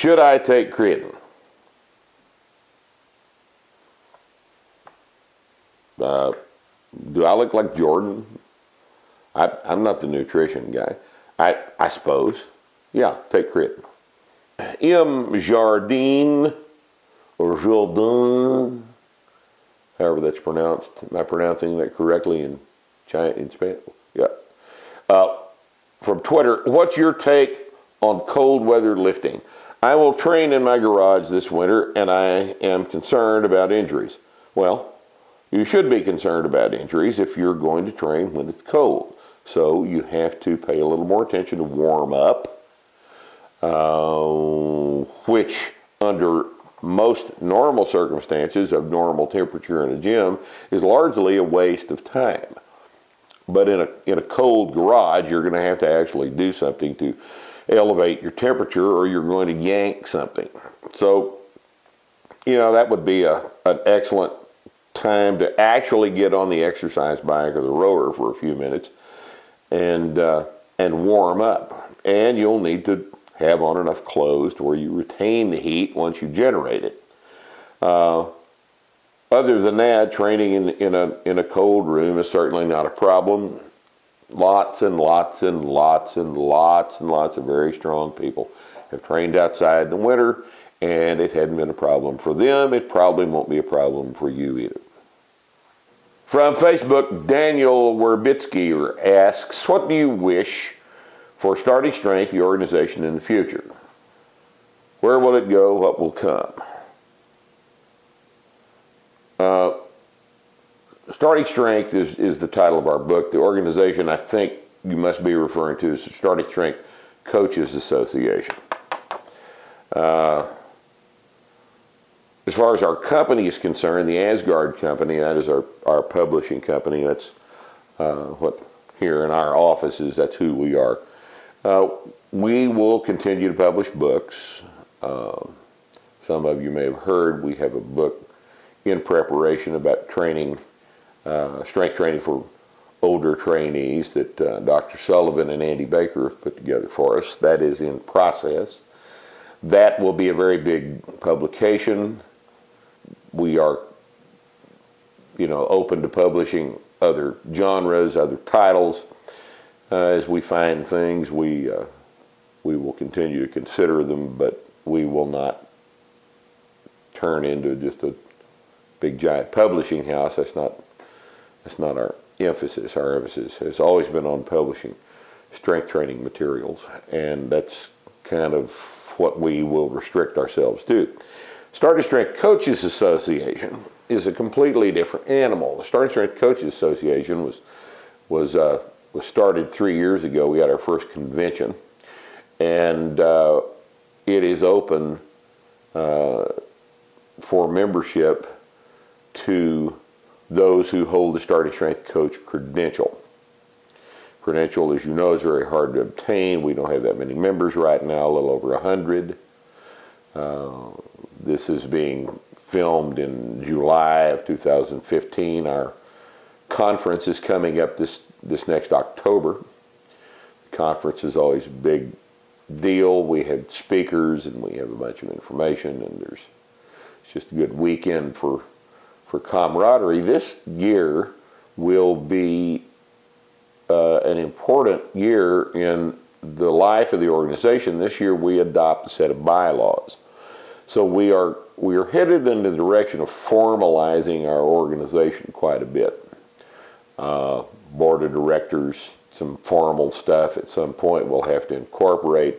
Should I take creatine? Do I look like Jordan? I'm not the nutrition guy. I suppose. Yeah, take creatine. M. Jardine, or Jordan, however that's pronounced. Am I pronouncing that correctly in Spanish? Yeah. From Twitter, what's your take on cold weather lifting? I will train in my garage this winter, and I am concerned about injuries. Well, you should be concerned about injuries if you're going to train when it's cold. So you have to pay a little more attention to warm up, which under most normal circumstances of normal temperature in a gym is largely a waste of time. But in a cold garage, you're going to have to actually do something to elevate your temperature, or you're going to yank something. So, that would be an excellent time to actually get on the exercise bike or the rower for a few minutes and warm up. And you'll need to have on enough clothes to where you retain the heat once you generate it. Other than that, training in a cold room is certainly not a problem. Lots and lots and lots and lots and lots of very strong people have trained outside in the winter, and it hadn't been a problem for them. It probably won't be a problem for you either. From Facebook, Daniel Werbitsky asks, what do you wish for Starting Strength, the organization, in the future? Where will it go? What will come? Starting Strength is the title of our book. The organization I think you must be referring to is the Starting Strength Coaches Association. As far as our company is concerned, the Asgard Company, that is our publishing company. That's what here in our offices, that's who we are. We will continue to publish books. Some of you may have heard we have a book in preparation about training, strength training for older trainees that Dr. Sullivan and Andy Baker have put together for us. That is in process. That will be a very big publication. We are, open to publishing other genres, other titles. As we find things, we will continue to consider them, but we will not turn into just a big giant publishing house. That's not our emphasis. Our emphasis has always been on publishing strength training materials, and that's kind of what we will restrict ourselves to. Starting Strength Coaches Association is a completely different animal. The Starting Strength Coaches Association was started 3 years ago. We had our first convention, and it is open for membership to those who hold the Starting Strength Coach credential. Credential, as you know, is very hard to obtain. We don't have that many members right now, a little over 100. This is being filmed in July of 2015. Our conference is coming up this next October. The conference is always a big deal. We had speakers and we have a bunch of information, and it's just a good weekend for camaraderie. This year will be an important year in the life of the organization. This year we adopt a set of bylaws. So we are headed in the direction of formalizing our organization quite a bit. Board of directors, some formal stuff at some point we'll have to incorporate,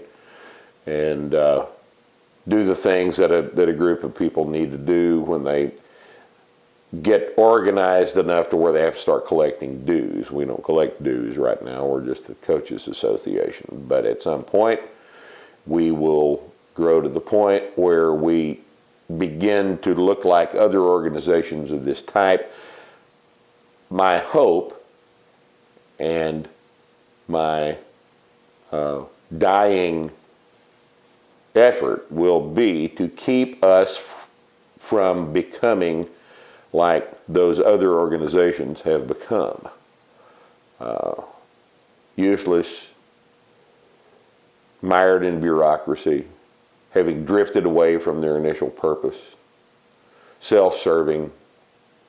and do the things that a group of people need to do when they get organized enough to where they have to start collecting dues. We don't collect dues right now. We're just a coaches association. But at some point, we will grow to the point where we begin to look like other organizations of this type. My hope and my dying effort will be to keep us from becoming like those other organizations have become. Useless, mired in bureaucracy, having drifted away from their initial purpose, self-serving,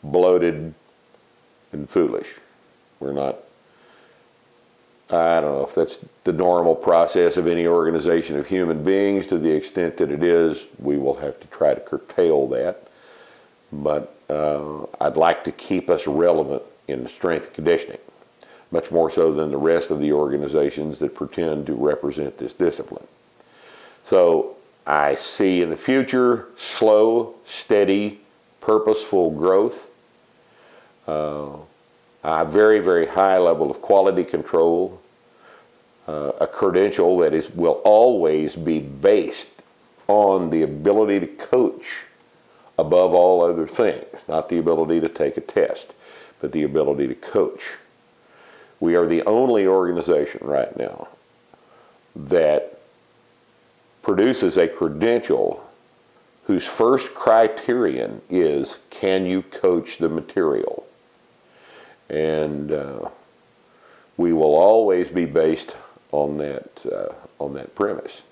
bloated, and foolish. We're not, I don't know if that's the normal process of any organization of human beings. To the extent that it is, we will have to try to curtail that. But I'd like to keep us relevant in strength conditioning, much more so than the rest of the organizations that pretend to represent this discipline. So I see in the future slow, steady, purposeful growth, a very, very high level of quality control, a credential that will always be based on the ability to coach above all other things, not the ability to take a test, but the ability to coach. We are the only organization right now that produces a credential whose first criterion is, can you coach the material? And we will always be based on that premise.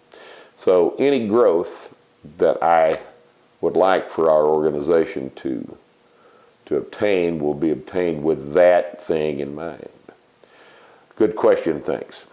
So any growth that I would like for our organization to obtain will be obtained with that thing in mind. Good question, thanks.